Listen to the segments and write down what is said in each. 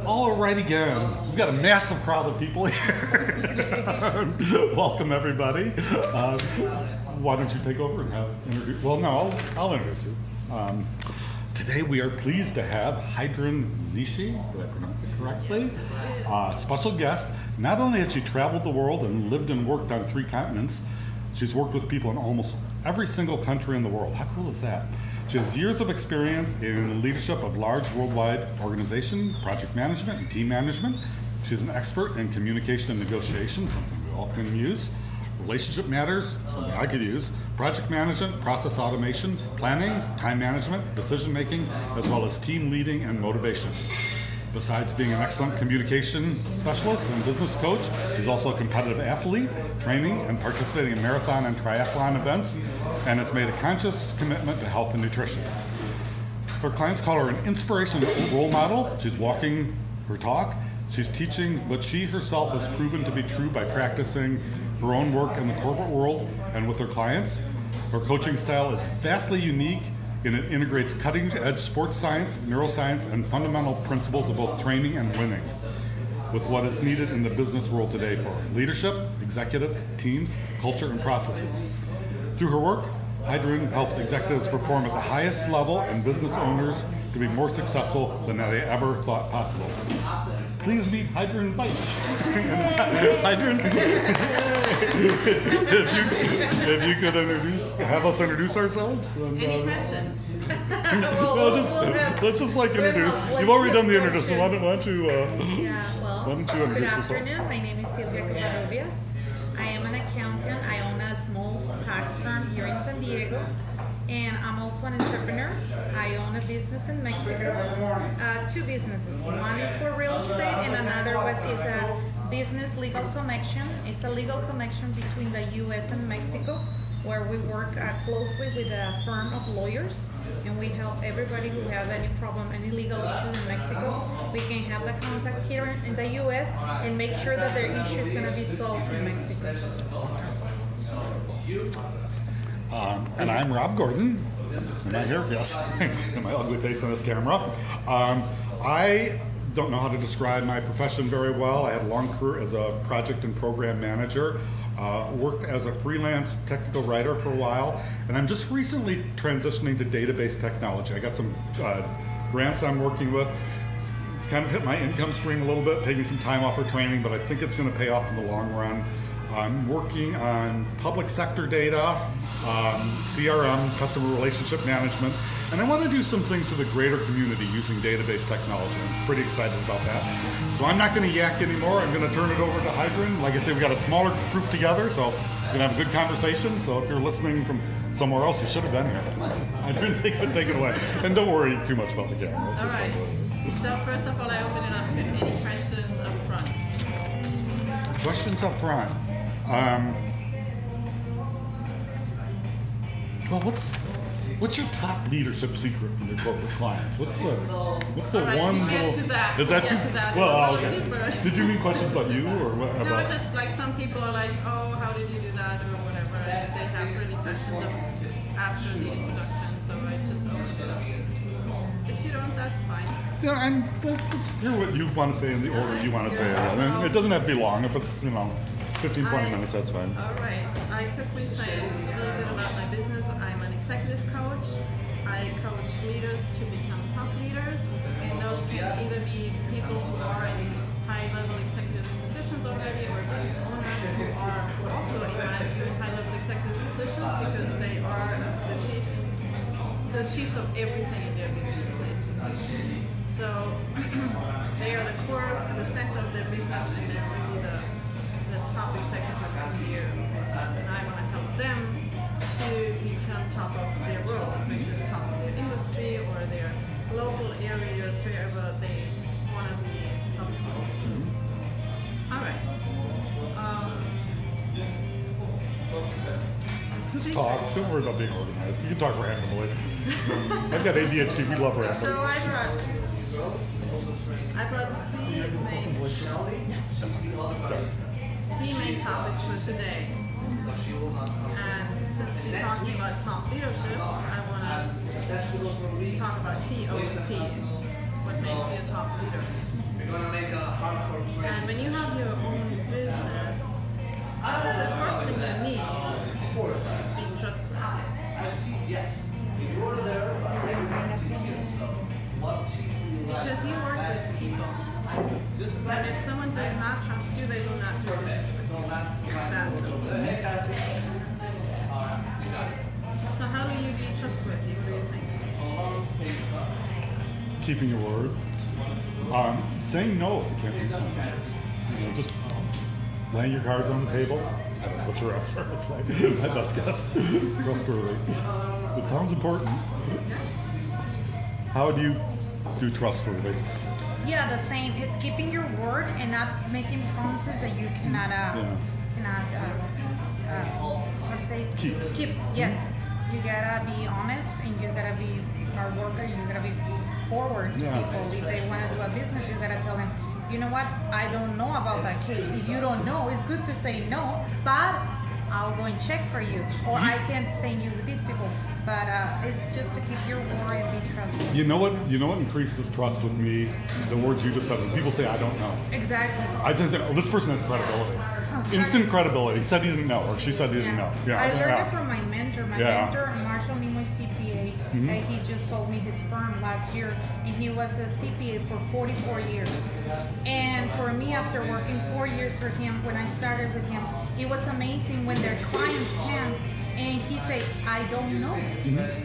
All right again. We've got a massive crowd of people here. Welcome everybody. Why don't you take over and introduce? Well, no, I'll introduce you. Today we are pleased to have Heidrun Ziche. Did I pronounce it correctly? Special guest. Not only has she traveled the world and lived and worked on 3 continents, she's worked with people in almost every single country in the world. How cool is that? She has years of experience in leadership of large worldwide organization, project management, and team management. She's an expert in communication and negotiation, something we all can use. Relationship matters, something I could use. Project management, process automation, planning, time management, decision making, as well as team leading and motivation. Besides being an excellent communication specialist and business coach, she's also a competitive athlete, training and participating in marathon and triathlon events, and has made a conscious commitment to health and nutrition. Her clients call her an inspirational role model. She's walking her talk. She's teaching what she herself has proven to be true by practicing her own work in the corporate world and with her clients. Her coaching style is vastly unique, and it integrates cutting-edge sports science, neuroscience, and fundamental principles of both training and winning with what is needed in the business world today for leadership, executives, teams, culture, and processes. Through her work, Heidrun helps executives perform at the highest level and business owners to be more successful than they ever thought possible. Please meet Heidrun Ziche. Heidrun, if you could have us introduce ourselves. And, Any questions? Let's just introduce. You've already done the introduction. Why don't you introduce yourself? Good afternoon. My name is Silvia Covarrubias. I am an accountant. I own a small tax firm here in San Diego. And I'm also an entrepreneur. I own a business in Mexico, 2 businesses. One is for real estate and another is a business legal connection. It's a legal connection between the U.S. and Mexico, where we work closely with a firm of lawyers, and we help everybody who have any problem, any legal issues in Mexico. We can have the contact here in the U.S. and make sure that their issue is going to be solved in Mexico. And I'm Rob Gordon. Am I here? Yes. And my ugly face on this camera. I don't know how to describe my profession very well. I had a long career as a project and program manager. Worked as a freelance technical writer for a while, and I'm just recently transitioning to database technology. I got some grants I'm working with. It's kind of hit my income stream a little bit, taking some time off for training, but I think it's going to pay off in the long run. I'm working on public sector data, CRM, customer relationship management, and I want to do some things for the greater community using database technology. I'm pretty excited about that. So I'm not going to yak anymore. I'm going to turn it over to Heidrun. Like I said, we got a smaller group together, so we're going to have a good conversation. So if you're listening from somewhere else, you should have been here. Heidrun, take it away. And don't worry too much about the camera. All right. So first of all, I open it up with any questions up front. Questions up front. Well, what's your top leadership secret from your corporate clients? What's the right, one we'll little? get to that. Is that We'll too? get to that. Well, We'll okay. go deeper. Did you mean questions about you or what? No, About? just like some people are like, oh, how did you do that or whatever, and they have really questions after the introduction, so I just open it up. If you don't, that's fine. Yeah, let's hear what you want to say in the order you want to say it. And it doesn't have to be long. If it's 15, 20 minutes, that's fine. All right. I quickly say a little bit about my business. I'm an executive coach. I coach leaders to become top leaders, and those can either be people who are in high-level executive positions already, or business owners who are also in high-level executive positions because they are the chiefs of everything in their business, basically. So they are the core, the center of their business, and they're really the top executive of their business, and I want to help them to become top of their world, which is top of their industry or their local areas, wherever they want to be up front. All right. Just talk. Don't worry about being organized. You can talk randomly. I've got ADHD. We love random. So I brought 3 main topics for today. And since we're talking about top leadership, I want to talk about TOP. What makes you a top leader? And when you have your own business, the first thing you need is being trustworthy. Because you work with people. And if someone does not trust you, they will not do business with you. It's that simple. So how do you be trustworthy? What do you think? Keeping your word. Saying no if you can't do something. You know, just laying your cards on the table. I don't know what your answer. It's like my best guess. Trustworthy. It sounds important. How do you do trustworthy? Yeah, the same. It's keeping your word and not making promises that you cannot how to say Keep. Yes, you gotta be honest and you gotta be hard worker. You gotta be forward to Yeah. people. If they want to do a business, you gotta tell them, you know what? I don't know about that case. If you don't know, it's good to say no, but I'll go and check for you, or I can send you with these people. But it's just to keep your word and be trustworthy. You know what? You know what increases trust with me? The words you just said. When people say, "I don't know," Exactly. I think that, oh, this person has credibility. Oh, Instant credibility. He said he didn't know, or she said he didn't know. Yeah. I learned yeah. it from my mentor. My Yeah. mentor, Marshall Nimoy CPA, he just sold me his firm last year, and he was a CPA for 44 years. And for me, after working 4 years for him, when I started with him, it was amazing when their clients came and he said, "I don't know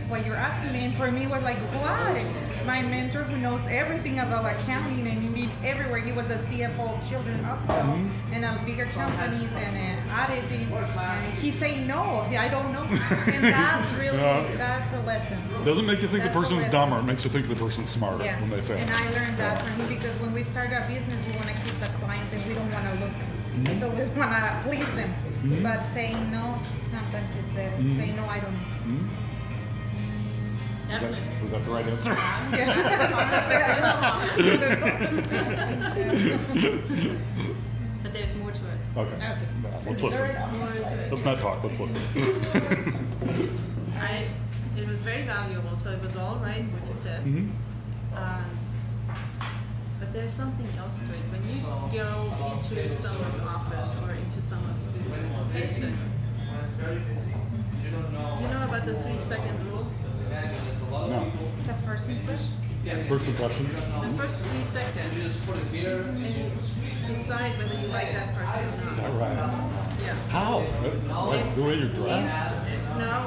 what you're asking me." And for me, it was like, what? My mentor, who knows everything about accounting and he everywhere. He was the CFO of Children's Hospital and bigger companies and auditing. And he say no, I don't know. And that's really that's a lesson. Doesn't make you think That's the a person's lesson. dumber. It makes you think the person's smarter Yeah. when they say And it. I learned that from him because when we start a business, we want to keep the clients and we don't want to lose them. So we want to please them. But saying no sometimes is better. Saying no, I don't know. Definitely. Was that the right answer? But there's more to it. Okay. Let's listen. More to it. Let's not talk. Let's listen. It was very valuable, so it was all right what you said. But there's something else to it. When you go into someone's office or into someone's business location, you know about the 3-second rule? No. The first impression. First impression. The first 3 seconds, and decide whether you like that person or Is not. that right? Yeah. How? Like the way you're dressed? No,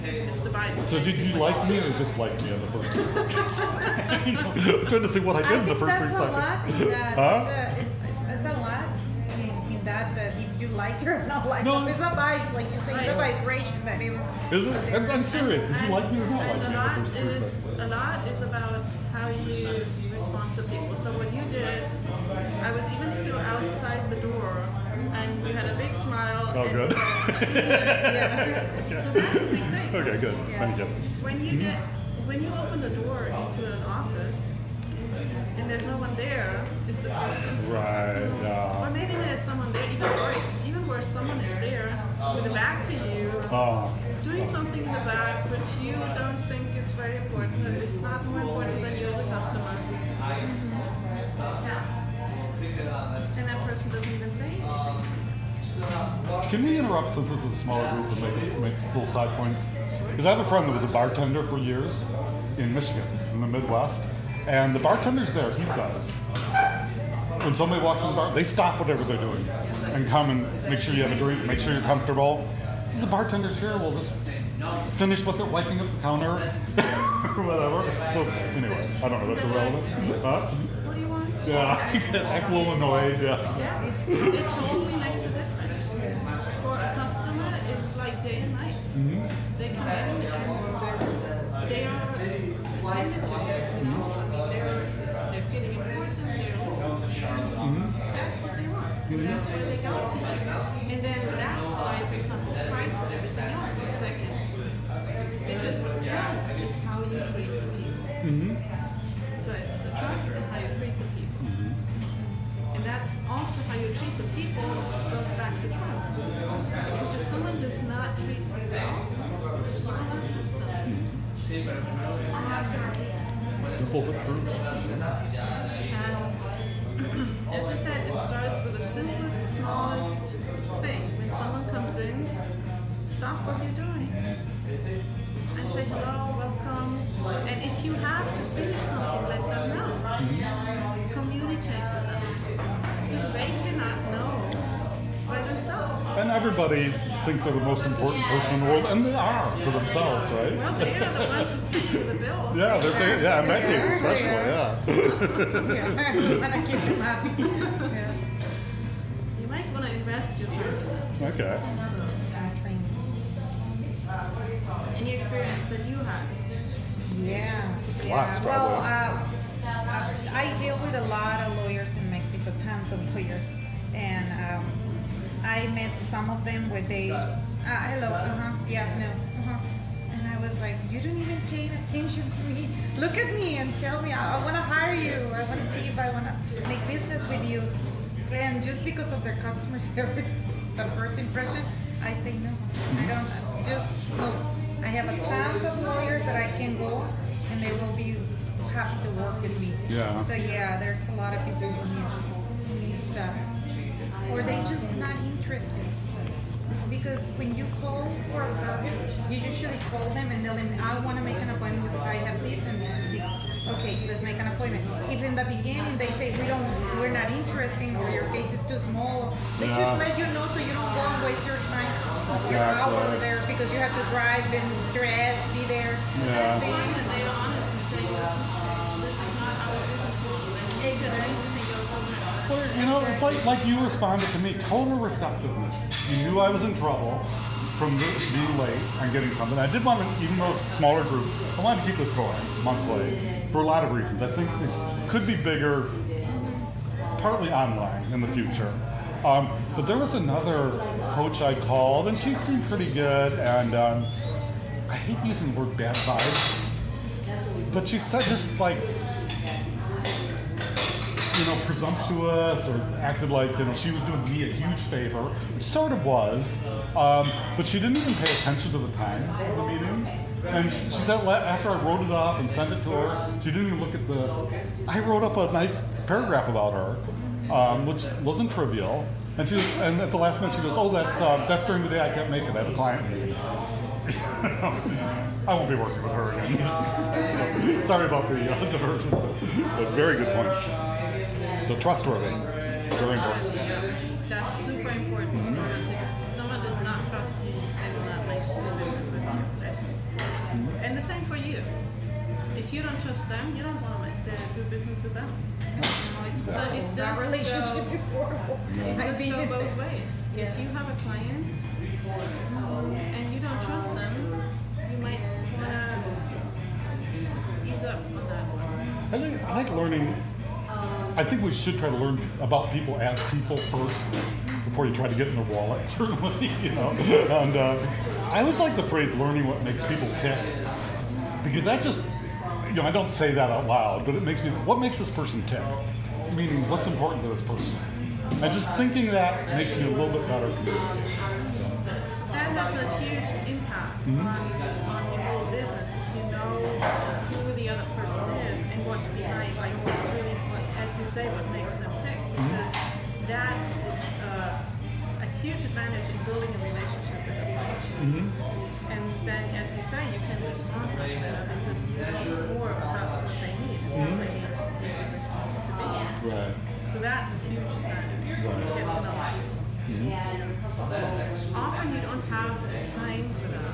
it's the Bible. So did you like me or just like me in the first 3 seconds? I'm trying to think what I did in the first 3 that's seconds. a lot in that. Huh? It's a lot in that if you like it or not like No. it. It's a vibe, like you say, it's a vibration that it. Is it? I'm serious. Did you like me or not like me in the first 3 seconds? A lot is about how you respond to people. So what you did, I was even still outside the door, and you had a big smile. Oh, and- good. Yeah. So that's a big thing. Okay, good. Yeah. Thank you. When you open the door into an office, and there's no one there, it's the first thing. Right, Or yeah. maybe there's someone there, even worse, someone is there with a back to you, doing something in the back, but you don't think it's very important, and it's not more important than you as a customer. Yeah. And that person doesn't even say anything. Can we interrupt since this is a smaller group and make little side points? Because I have a friend that was a bartender for years in Michigan, in the Midwest. And the bartender's there, he says, when somebody walks in the bar, they stop whatever they're doing and come and make sure you have a drink, make sure you're comfortable. The bartender's here will just finish what they're wiping up the counter or whatever. So anyway, I don't know, that's irrelevant. Huh? What do you want? Yeah, act a little annoyed, yeah. Yeah, it totally makes a difference. For a customer, it's like day and night. They come in and they are attended to. They're feeling important, they're listened to. That's what they want. That's why they go to you. And then that's why, for example, price and everything else is second. Because what counts is how you treat the people. So it's the trust and how you treat the people. And that's also how you treat the people goes back to trust. Because if someone does not treat you well, you will not trust them. Simple but true. And As I said, it starts with the simplest, smallest thing. When someone comes in, stop what you're doing and say hello, welcome. And if you have to finish something, let them know. Communicate with them because they cannot know by themselves. And everybody thinks they're the most important person in the world, and they are to themselves, right? Well, they are the ones who pay the bills. Yeah, in that case especially, Yeah. yeah. When I keep them happy. Yeah. You might want to invest your time. Okay. Any experience that you had? Yeah. Lots, Well, probably. I deal with a lot of lawyers in Mexico, tons of lawyers, and I met some of them where they, hello, yeah, no, and I was like, you don't even pay attention to me. Look at me and tell me I want to hire you. I want to see if I want to make business with you. And just because of their customer service, the first impression, I say no. I don't. Just no. I have a tons of lawyers that I can go, and they will be happy to work with me. Yeah. So yeah, there's a lot of people who needs that, or they just not interested. Because when you call for a service, you usually call them and tell them, I want to make an appointment because I have this and this and this. Okay, let's make an appointment. If in the beginning they say we're not interested or your case is too small, they should let you know so you don't go and waste your time, your hour there because you have to drive and dress, be there. Yeah. Fine, and they are honest and say, this is not our business model, and you can instantly go somewhere else. Well, you know, it's like you responded to me, total receptiveness. You knew I was in trouble from being late and getting something. I did want to, even though it's a smaller group, I wanted to keep this going monthly for a lot of reasons. I think it could be bigger, partly online in the future. But there was another coach I called, and she seemed pretty good, and I hate using the word bad vibes, but she said just like, you know, presumptuous or acted like, you know, she was doing me a huge favor, which sort of was, but she didn't even pay attention to the time of the meeting. And she said after I wrote it up and sent it to her, she didn't even look at I wrote up a nice paragraph about her, which wasn't trivial. And and at the last minute she goes, oh, that's during the day I can't make it, I have a client meeting. I won't be working with her again. Sorry about the diversion, but very good point. The trustworthy, very important. That's super important because if someone does not trust you, they will not like to do business with you. And the same for you. If you don't trust them, you don't want to do business with them. So it That does relationship is horrible. It I've does been go both ways. If you have a client and you don't trust them, you might want to ease up on that one. I like learning. I think we should try to learn about people as people first before you try to get in their wallet, certainly, you know. And I always like the phrase learning what makes people tick, because that just, you know, I don't say that out loud, but it makes me, what makes this person tick? Meaning, what's important to this person? And just thinking that makes me a little bit better communicator. That has a huge impact on your whole business if you know who the other person is and what's behind, like what's really, as you say, what makes them tick. Because that is a huge advantage in building a relationship with a person. And then, as you say, you can respond much better because you know more about what they need and what they need the response to be. Right. So that's a huge advantage. You get to know often you don't have the time for that.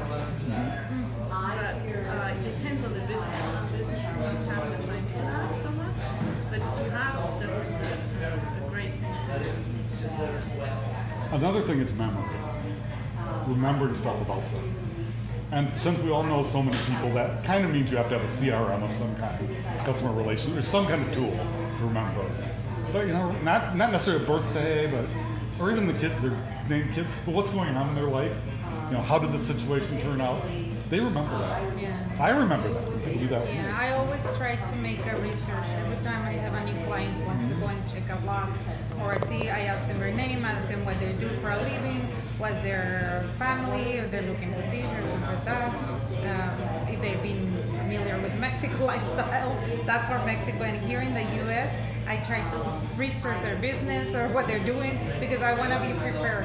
But it depends on the business. Some businesses don't have the time for that so much. But if you have, it's definitely a great thing to do. Another thing is memory. Remembering stuff about them. And since we all know so many people, that kind of means you have to have a CRM of some kind, customer relations, or some kind of tool to remember. But you know, not necessarily a birthday, but or even the kid, their named kid, but what's going on in their life. You know, how did the situation turn out? They remember that. Yeah. I remember that. People do that with me. Yeah, I always try to make a research. Every time I have a new client who wants to go and check a blog, or I ask them their name, I ask them what they do for a living, what's their family, if they're looking for this or looking for that, if they've been familiar with Mexico lifestyle. That's for Mexico. And here in the U.S., I try to research their business or what they're doing because I want to be prepared.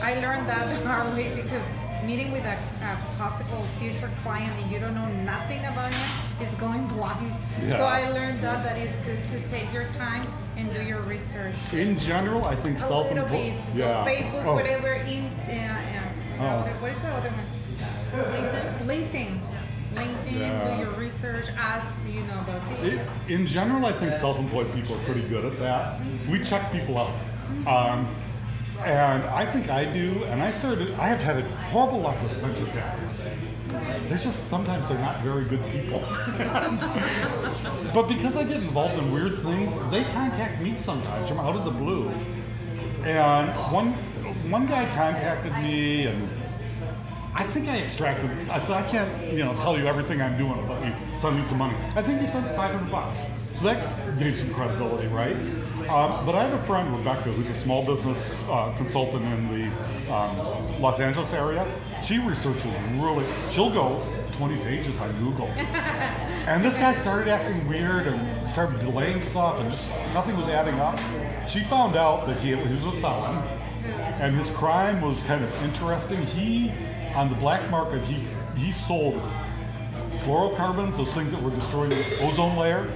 I learned that the hard way because meeting with a possible future client and you don't know nothing about him is going blind. Yeah. So I learned that it's good to take your time and do your research. In general, I think A little bit. Yeah. Facebook, Oh. whatever. Oh. What is the other one? LinkedIn. LinkedIn, Yeah. do your research, ask, about this. In general, I think self-employed people are pretty good at that. We check people out. And I think I do, and I have had horrible luck with venture capitalists. Sometimes they're not very good people. But because I get involved in weird things, they contact me sometimes from out of the blue. And one guy contacted me, and I think I extracted. I said, I can't, tell you everything I'm doing without you sending some money. I think he sent $500. So that gave some credibility, right? But I have a friend, Rebecca, who's a small business consultant in the Los Angeles area. She researches she'll go 20 pages on Google. And this guy started acting weird and started delaying stuff and just nothing was adding up. She found out that he was a felon and his crime was kind of interesting. On the black market, he sold fluorocarbons, those things that were destroying the ozone layer.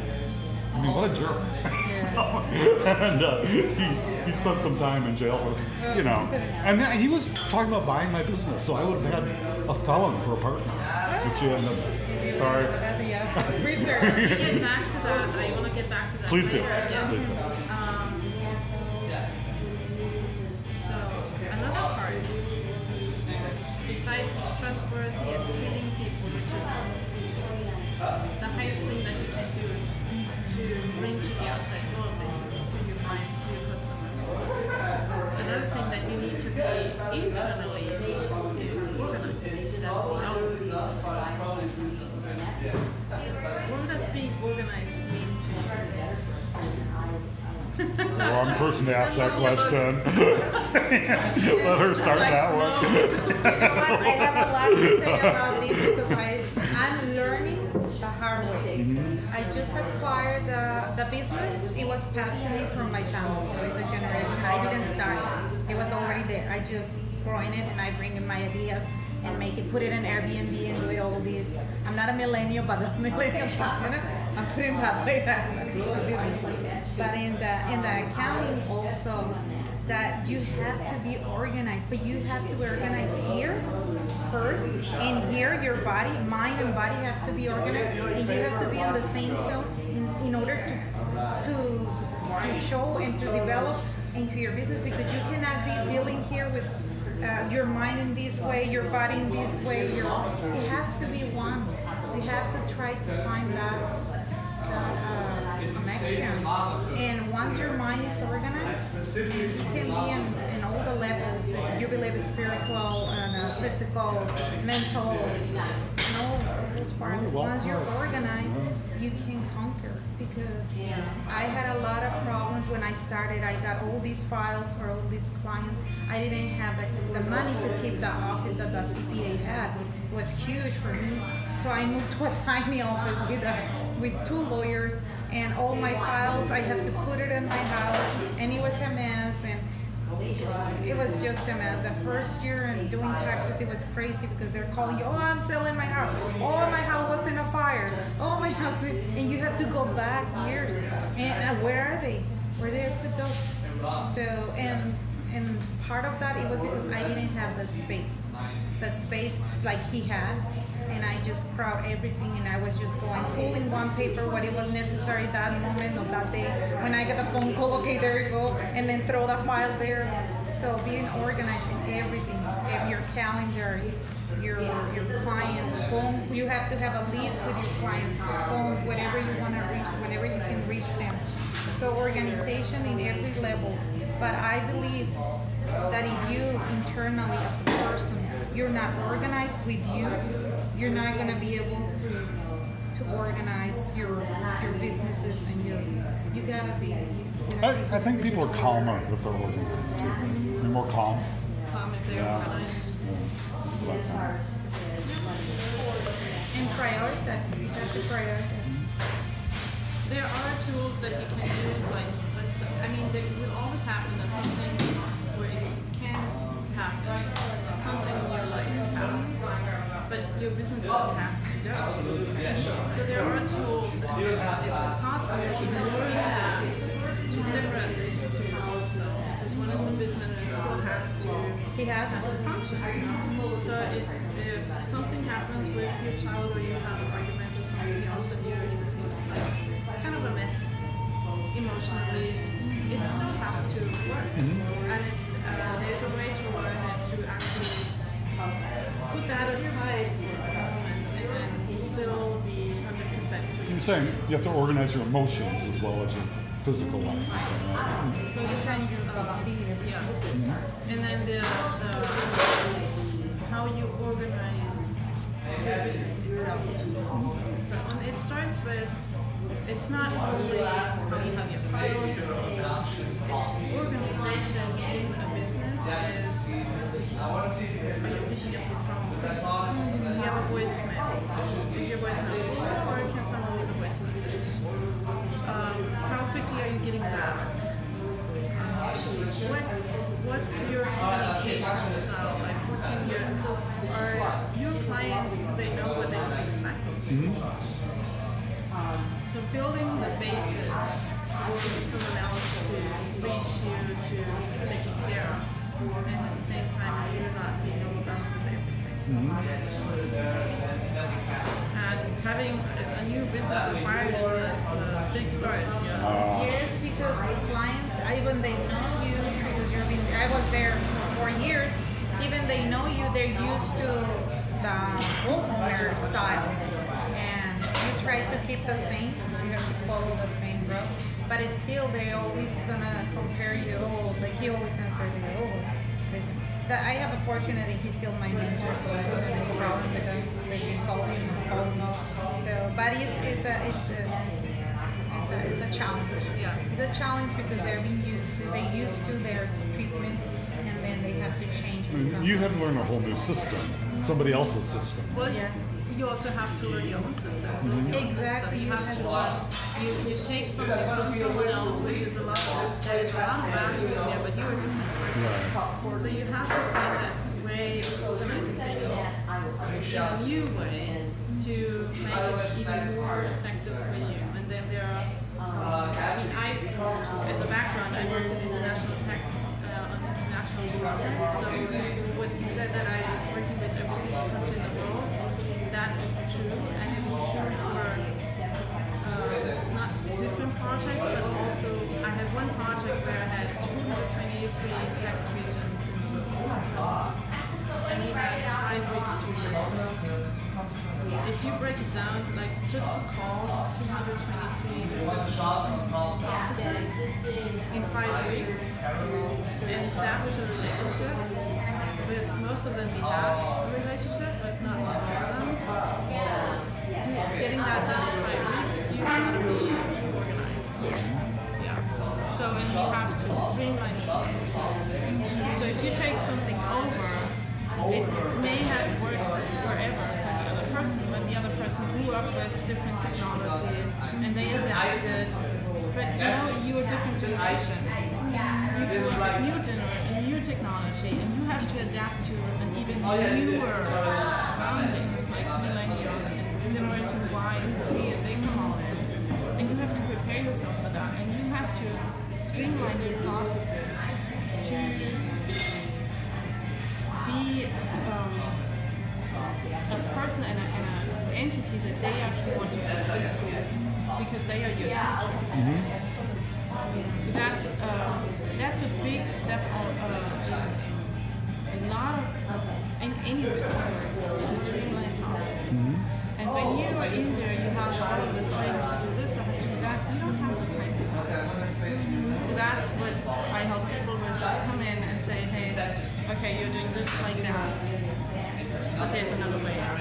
I mean, what a jerk. And he spent some time in jail for, And he was talking about buying my business, so I would have had a felon for a partner. Which you ended up. Sorry. Research. I want to get back to that. Please do. later again. Please do. So another part, besides being trustworthy and treating people, which is the highest thing that you can do to bring to the outside world, basically, to your clients, to your customers. Another thing that you need to be internally is organized. That's the other. What does being organized mean to you? Wrong person to ask that question. Let her start that one. You know what? I have a lot to say about this because I'm learning the hard way. I just acquired the business. It was passed to me from my family, so it's a generation. I didn't start it. It was already there. I just growing it and I bring in my ideas and put it in Airbnb and do all this. I'm not a millennial, but I'm a millennial. I'm putting that way. But in the accounting also, that you have to be organized, but you have to organize here first, and here your mind and body have to be organized, and you have to be on the same tone in order to show and to develop into your business, because you cannot be dealing here with your mind in this way, your body in this way. It has to be one. You have to try to find that connection. And once your mind is organized, you can be in all the levels. You believe it's spiritual and physical, mental, and all those parts. Once you're organized, you can conquer. Because I had a lot of problems when I started. I got all these files for all these clients. I didn't have the money to keep the office that the CPA had. It was huge for me. So I moved to a tiny office with 2 lawyers, and all my files, I had to put it in my house, and it was a mess, and it was just a mess. The first year and doing taxes, it was crazy because they're calling you, oh, I'm selling my house. Oh, my house was in a fire. Oh, my house, and you have to go back years. And where are they? Where did I put those? So, and part of that, it was because I didn't have the space like he had. And I just crowd everything, and I was just going full in one paper what it was necessary that moment or that day. When I get a phone call, okay, there you go, and then throw the file there. So being organized in everything, your calendar, your clients' phone, you have to have a list with your clients' phones, whatever you want to reach, whenever you can reach them. So organization in every level. But I believe that if you internally as a person, you're not organized with you're not going to be able to organize your businesses and you gotta be. I think people are calmer if they're organized too. They're more calm. If they're organized. Yeah. And prioritize. You have to prioritize. There are tools that you can use, like, it will always happen that something where it can happen, that something in your life happens, but your business still has to go. So there are tools, and it's possible to learn that, to separate these two also, because one is the business and it still has to function. So if something happens with your child or you have an argument or something else and you're in like kind of a mess emotionally, it still has to work. And there's a way to learn it to actually put that aside for a moment and then still be 100% free. You're saying you have to organize your emotions as well as your physical life. Right? So you change your body, and then the how you organize your business itself also. So and it starts with, it's not only how you have your files and all that. It's organization in a business is, are you picking up your phone? You have a voicemail. Is your voicemail full or can someone leave a voice message? How quickly are you getting back? What's your communication style? Like, what can you, so are your clients, do they know what they can expect? So building the basis for someone else to reach you, to be taken care of, and at the same time you're not being overwhelmed with everything. And having a new business acquired is a big start. Yes, because the client, even they know you, because I was there for 4 years, even they know you, they're used to the homeowner style. And you try to keep the same, you have to follow the same route. But it's still, they're always gonna compare you, like he always answered me, I have a fortunate that he's still my mentor, so I don't have any problem with them. They can call him or call me. So, but it's a challenge. Yeah. It's a challenge because they used to their treatment, and then they have to change. You had to learn a whole new system, somebody else's system. Well, you also have to learn your own system. Exactly. You have to learn. You take something from someone else, which is a lot of value in there, but you're a different person. So you have to find that way of organizing things in a new way to make it even more effective for you. And then there are, as a background, I worked in international tax on international law. So what you said that I was working with every single country in the world, that is true, and it is true for not different projects, but also I had one project where I had 223 tax regions in the world, and we had 5 weeks to work. If you break it down, like just to call 223 different offices in 5 weeks and establish a relationship with most of them, we have a relationship, but not all of them. Getting that done in 5 weeks, you have to be organized. Yeah. So, and you have to streamline the processes. So if you take something over, it may have worked forever for the other person, but the other person grew up with different technologies and they adapted. But you're a different generation. You grew up with new technology, and you have to adapt to an even newer surroundings like millennials and Generation Y and Z, and they come all in. And you have to prepare yourself for that, and you have to streamline your processes to be a person and an entity that they actually want to be, because they are your future. So that's a big step a lot of in any business to streamline processes. And when you are in there, you have all of this, I have to do this, I have to do that. You don't have the time for that. So that's what I help people with, to come in and say, hey, okay, you're doing this like that, but there's another way out.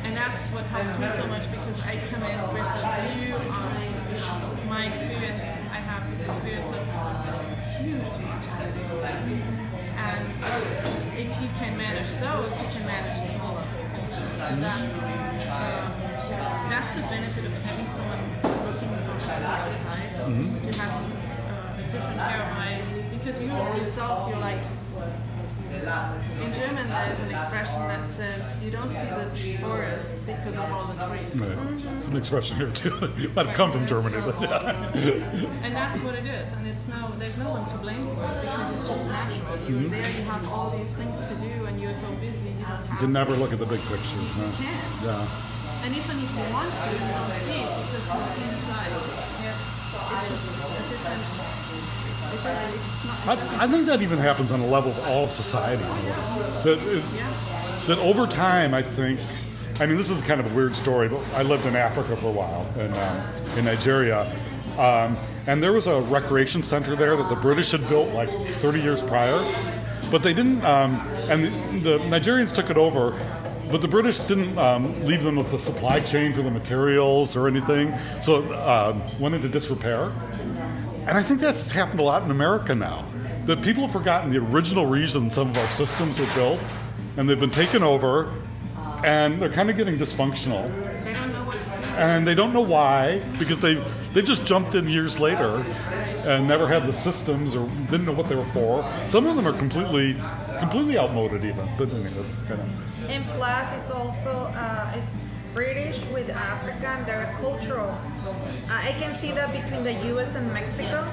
And that's what helps me so much, because I come in with a view on my experience. I have this experience of huge projects. And if you can manage those, you can manage the smaller also. So that's the benefit of having someone working from the outside. You have a different pair of eyes because you yourself, you're like. In German, there's an expression that says you don't see the forest because of all the trees. Right. It's an expression here too. It might have come from Germany, but yeah. And that's what it is. And there's no one to blame for it because it's just natural. You're there, you have all these things to do, and you're so busy you don't have. You can never look at the big picture. You can't. Yeah. And even if you want to, you don't see it because you're inside. It's just a different. I think that even happens on a level of all of society. That over time, I think, I mean, this is kind of a weird story, but I lived in Africa for a while, in Nigeria, and there was a recreation center there that the British had built like 30 years prior, but they didn't, and the Nigerians took it over, but the British didn't leave them with the supply chain for the materials or anything, so it went into disrepair. And I think that's happened a lot in America now. That people have forgotten the original reason some of our systems were built, and they've been taken over, and they're kind of getting dysfunctional. They don't know what to do. And they don't know why, because they just jumped in years later and never had the systems or didn't know what they were for. Some of them are completely outmoded even. But anyway, that's kind of. And plus, it's also it's British with Africa, and they're cultural. I can see that between the U.S. and Mexico.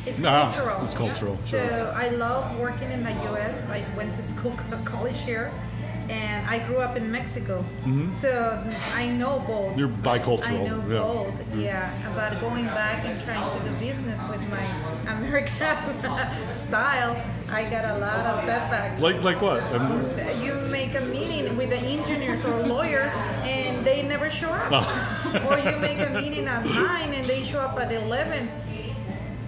It's cultural. It's cultural. So Sure. I love working in the U.S. I went to school, college here, and I grew up in Mexico. So I know both. You're bicultural. I know both. Yeah, but going back and trying to do business with my American style, I got a lot of setbacks. Like what? You make a meeting with the engineers or lawyers and they never show up. Or you make a meeting at 9 and they show up at 11.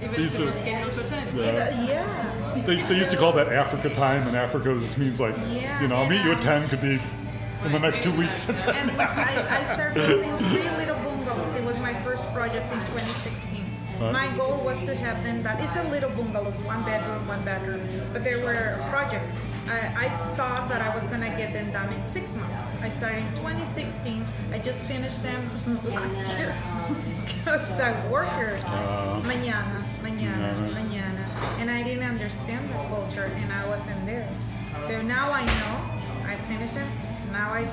Even if it was scheduled for 10. Yeah. They used to call that Africa time, and Africa just means like, I'll meet you at 10 could be in the next 2 weeks. And I started building 3 little bungalows. It was my first project in 2016. My goal was to have them that it's a little bungalows, 1 bedroom, 1 bathroom, but they were a project. I thought that I was gonna get them done in 6 months. I started in 2016. I just finished them last year because the workers, mañana, and I didn't understand the culture, and I wasn't there. So now I know. I finished them. Now I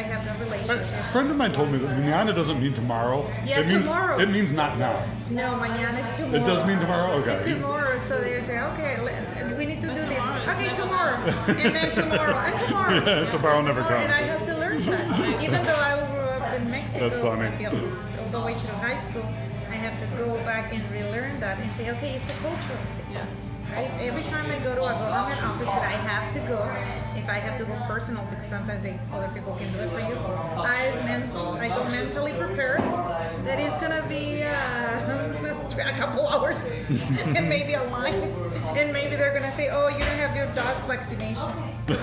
have the relationship. A friend of mine told me that mañana doesn't mean tomorrow. Yeah, tomorrow. It means not now. No, mañana is tomorrow. It does mean tomorrow? Okay. It's tomorrow, so they say, okay, we need to do this. Okay, tomorrow. And then tomorrow. And tomorrow. Yeah, tomorrow never comes. And I have to learn that. Even though I grew up in Mexico. That's funny. All the way through high school, I have to go back and relearn that and say, okay, it's a cultural thing. Yeah. Right? Every time I go to a government office that I have to go, if I have to go personal, because sometimes other people can do it for you, I go mentally prepared that it's going to be a couple hours and maybe a line. And maybe they're going to say, oh, you don't have your dog's vaccination. So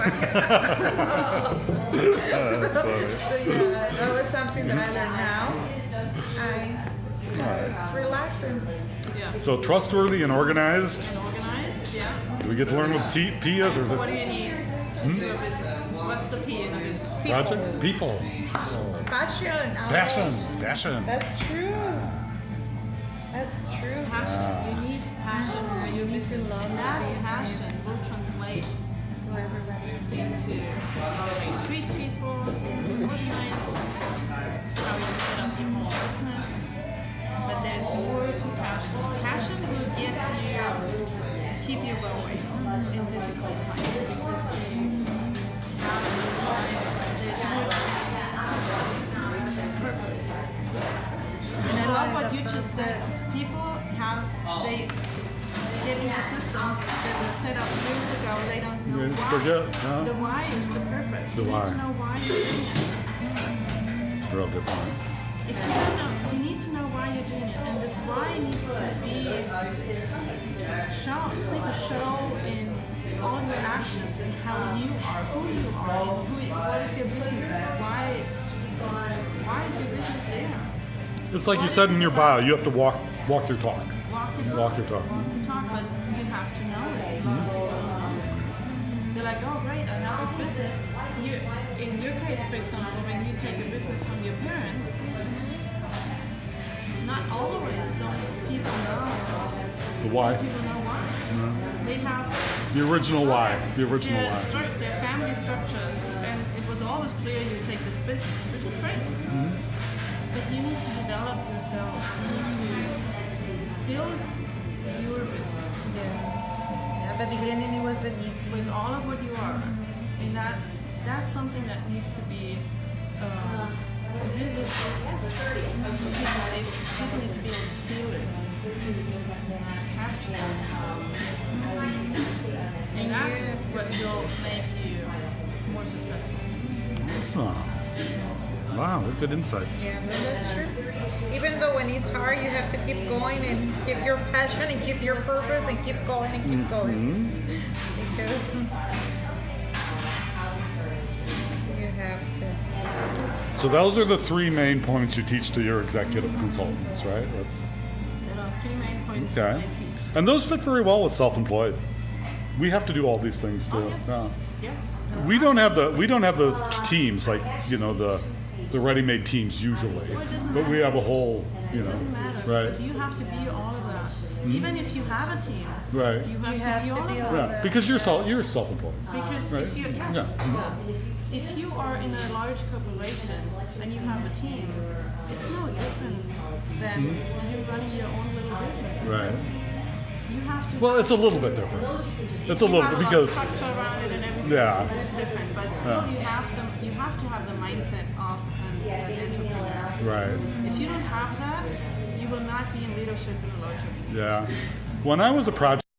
yeah, that was something that I learned now. It's relaxing. Yeah. So trustworthy and organized. Organized, yeah. Do we get to learn what P is, or is What do it you need to do a business? What's the P in a business? project? People. Passion. Passion. That's true. That's true. Passion. You need passion for your business, and that passion will translate To everybody. into how you treat people, organize, how you set up your whole business. But there's more to passion. Passion will get you, keep you going in difficult times because you have this drive. There's more purpose. And I love what you just said. People they get into systems that were set up years ago. They don't know why. Forget, The why is the purpose. The You why. need to know why you're doing it. Real good point. If you don't know, you need to know why you're doing it, and this why needs to be shown. It needs to show in all your actions and how you are, who you are, and what is your business. Why is your business there? It's like you said in your bio, you have to walk walk your talk. Walk the talk. Walk your talk. Walk the talk, but you have to know it. A lot of people don't know it. They're like, oh great, I have this business. In your case, for example, when you take a business from your parents, not always don't people know. The why. People know why. They have The original why. The original their, why. their family structures, and it was always clear you take this business, which is great. But you need to develop yourself. You need to build your business At the beginning, it wasn't easy. with all of what you are, and that's something that needs to be visible. People need to be able to feel it, to capture it, and that's what will make you more successful. Awesome. Wow, good insights. Yeah, that's true. Even though when it's hard, you have to keep going and keep your passion and keep your purpose and keep going and keep going. Because you have to. So those are the 3 main points you teach to your executive consultants, right? That's There are 3 main points that okay. I teach. And those fit very well with self-employed. We have to do all these things too. Oh, yes. Yeah. Yes. We don't have the teams like the ready-made teams usually, Well, it doesn't but we have a whole It doesn't matter right. because you have to be all of that. Even if you have a team, Right. you have to be all of that. Yeah, because you're self-employed. Because Right. if you if you are in a large corporation and you have a team, it's no difference than you running your own little business. Right. You have to. Well, it's a little bit different. It's a you little have bit a lot of because structure around it and everything. Yeah. It is different, but still you have to have the mindset of an entrepreneur. right. If you don't have that, you will not be in leadership in a large organization. Yeah. When I was a project